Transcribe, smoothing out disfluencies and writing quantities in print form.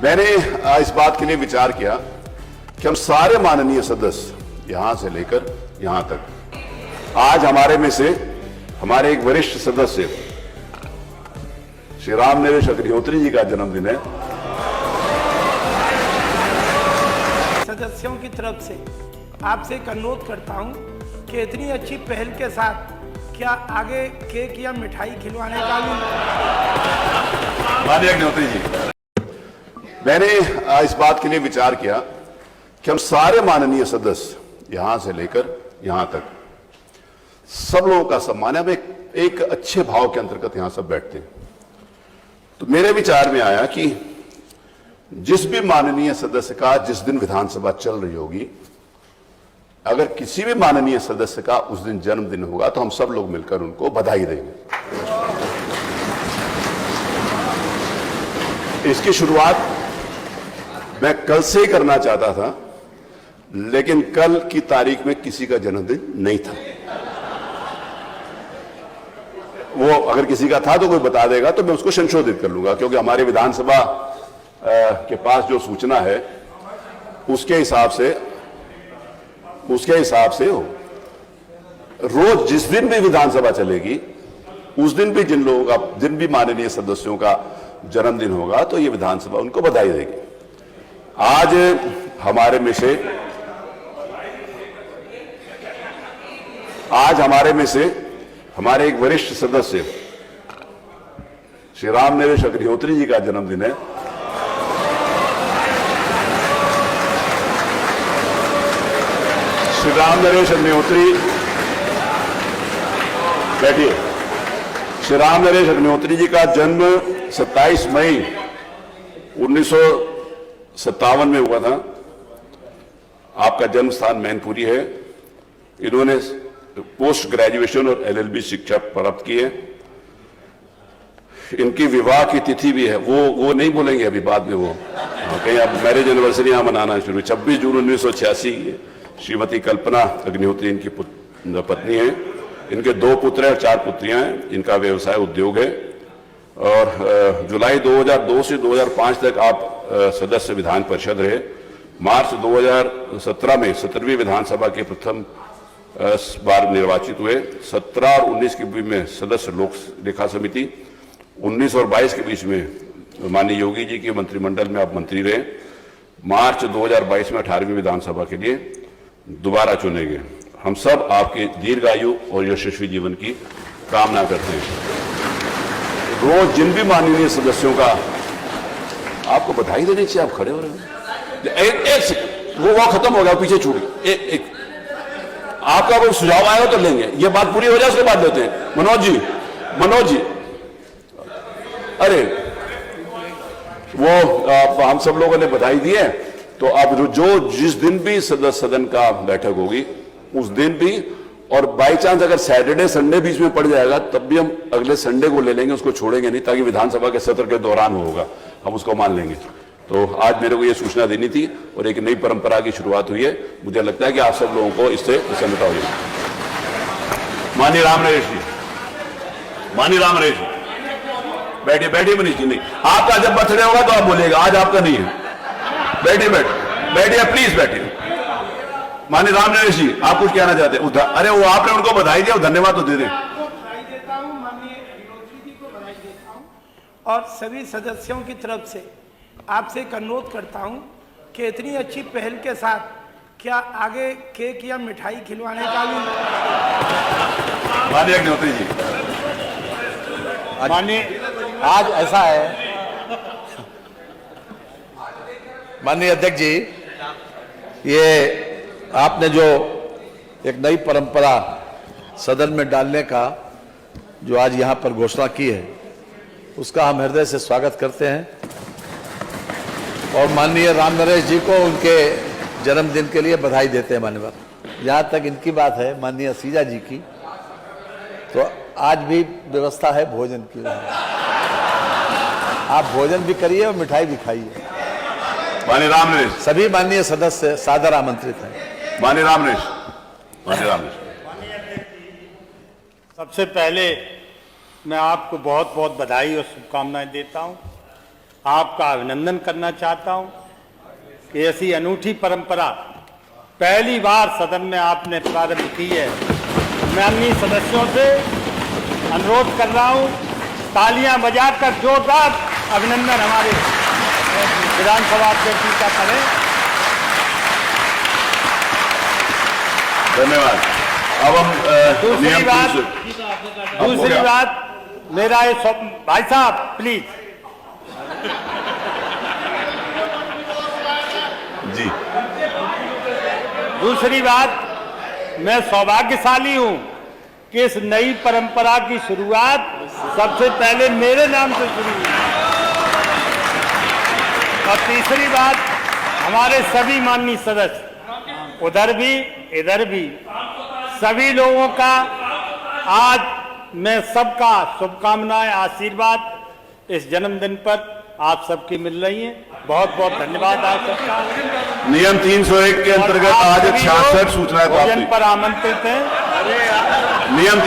मैंने इस बात के लिए विचार किया कि हम सारे माननीय सदस्य यहां से लेकर यहां तक, आज हमारे में से हमारे एक वरिष्ठ सदस्य श्री राम नरेश अग्निहोत्री जी का जन्मदिन है। सदस्यों की तरफ से आपसे एक अनुरोध करता हूं कि इतनी अच्छी पहल के साथ क्या आगे केक या मिठाई खिलवाने का भी। माननीय अग्निहोत्री जी, मैंने इस बात के लिए विचार किया कि हम सारे माननीय सदस्य यहां से लेकर यहां तक सब लोगों का सम्मान है। हम एक अच्छे भाव के अंतर्गत यहां सब बैठते हैं। तो मेरे विचार में आया कि जिस भी माननीय सदस्य का जिस दिन विधानसभा चल रही होगी, अगर किसी भी माननीय सदस्य का उस दिन जन्मदिन होगा तो हम सब लोग मिलकर उनको बधाई देंगे। इसकी शुरुआत मैं कल से ही करना चाहता था, लेकिन कल की तारीख में किसी का जन्मदिन नहीं था। वो अगर किसी का था तो कोई बता देगा तो मैं उसको संशोधित कर लूंगा, क्योंकि हमारे विधानसभा के पास जो सूचना है उसके हिसाब से हो। रोज जिस दिन भी विधानसभा चलेगी उस दिन भी जिन भी माननीय सदस्यों का जन्मदिन होगा तो ये विधानसभा उनको बधाई देगी। आज हमारे में से हमारे एक वरिष्ठ सदस्य श्री राम नरेश अग्निहोत्री जी का जन्मदिन है। श्री राम नरेश अग्निहोत्री, बैठिए। श्री राम नरेश अग्निहोत्री जी का जन्म 27 मई 1957 में हुआ था। आपका जन्म स्थान मैनपुरी है। इन्होंने पोस्ट ग्रेजुएशन और एलएलबी शिक्षा प्राप्त की है। इनकी विवाह की तिथि भी है, वो नहीं बोलेंगे अभी, बाद में वो कहीं अब मैरिज एनिवर्सरी यहां मनाना शुरू। 26 जून 1986 श्रीमती कल्पना अग्निहोत्री इनकी पत्नी है। इनके 2 पुत्र और 4 पुत्रियां हैं। इनका व्यवसाय उद्योग है। और जुलाई 2002 से 2005 तक आप सदस्य विधान परिषद रहे। मार्च 2017 में 17वीं विधानसभा के प्रथम बार निर्वाचित हुए। 17 और 19 के बीच में सदस्य लोक लेखा समिति, 19 और 22 के बीच में माननीय योगी जी के मंत्रिमंडल में आप मंत्री रहे। मार्च 2022 में 18वीं विधानसभा के लिए दोबारा चुने गए। हम सब आपके दीर्घायु और यशस्वी जीवन की कामना करते हैं। रोज जिन भी माननीय सदस्यों का आपको बधाई देनी चाहिए। आप खड़े हो रहे हैं, एक सेकंड, वो खत्म हो गया, पीछे छूट गई। एक आपका कोई सुझाव आएगा तो लेंगे, ये बात पूरी हो जाए उसके बाद लेते हैं। मनोज जी, अरे वो हम सब लोगों ने बधाई दी है। तो अब जिस दिन भी सदन का बैठक होगी उस दिन भी, और बाई चांस अगर सैटरडे संडे बीच में पड़ जाएगा तब भी हम अगले संडे को ले लेंगे, उसको छोड़ेंगे नहीं, ताकि विधानसभा के सत्र के दौरान होगा, हम उसको मान लेंगे। तो आज मेरे को ये सूचना देनी थी और एक नई परंपरा की शुरुआत हुई है। मुझे लगता है कि आप सब लोगों को इससे प्रसन्नता होगी। माननीय राम नरेश जी, बैठिए मनीष जी। नहीं, आपका जब बर्थडे होगा तो आप बोलिएगा, आज आपका नहीं है। बैठिए प्लीज बैठिए। माननीय राम नरेश जी, आप कुछ कहना चाहते हैं? अरे वो आपने उनको बधाई दिया, धन्यवाद तो दे दें। बधाई देता हूं, माननीय अग्निहोत्री जी को बधाई देता हूं और सभी सदस्यों की तरफ से आपसे एक अनुरोध करता हूं कि इतनी अच्छी पहल के साथ क्या आगे केक या मिठाई खिलवाने का भी। माननीय अग्निहोत्री जी, आज ऐसा है माननीय अध्यक्ष जी, ये आपने जो एक नई परंपरा सदन में डालने का जो आज यहाँ पर घोषणा की है, उसका हम हृदय से स्वागत करते हैं। और माननीय राम नरेश जी को उनके जन्मदिन के लिए बधाई देते हैं। मान्यवर, जहाँ तक इनकी बात है माननीय सीजा जी की, तो आज भी व्यवस्था है भोजन की। आप भोजन भी करिए और मिठाई भी खाइए। माननीय राम नरेश, सभी माननीय सदस्य सादर आमंत्रित हैं। माननीय राम नरेश, सबसे पहले मैं आपको बहुत बहुत बधाई और शुभकामनाएं देता हूं। आपका अभिनंदन करना चाहता हूं कि ऐसी अनूठी परंपरा पहली बार सदन में आपने प्रारंभ की है। माननीय सदस्यों से अनुरोध कर रहा हूं, तालियां बजाकर जोरदार अभिनंदन हमारे विधानसभा अध्यक्ष का करें। धन्यवाद। अब हम दूसरी बात मेरा ये भाई साहब प्लीज जी, दूसरी बात, मैं सौभाग्यशाली हूं कि इस नई परंपरा की शुरुआत सबसे पहले मेरे नाम से शुरू हुई। और तीसरी बात, हमारे सभी माननीय सदस्य उधर भी इधर भी सभी लोगों का आज मैं सबका शुभकामनाएं, आशीर्वाद इस जन्मदिन पर आप सबकी मिल रही हैं। बहुत बहुत धन्यवाद आप सबका। नियम 301 के अंतर्गत आज 66 सूचनाएं भोजन प्राप्त पर आमंत्रित हैं। हुई। नियम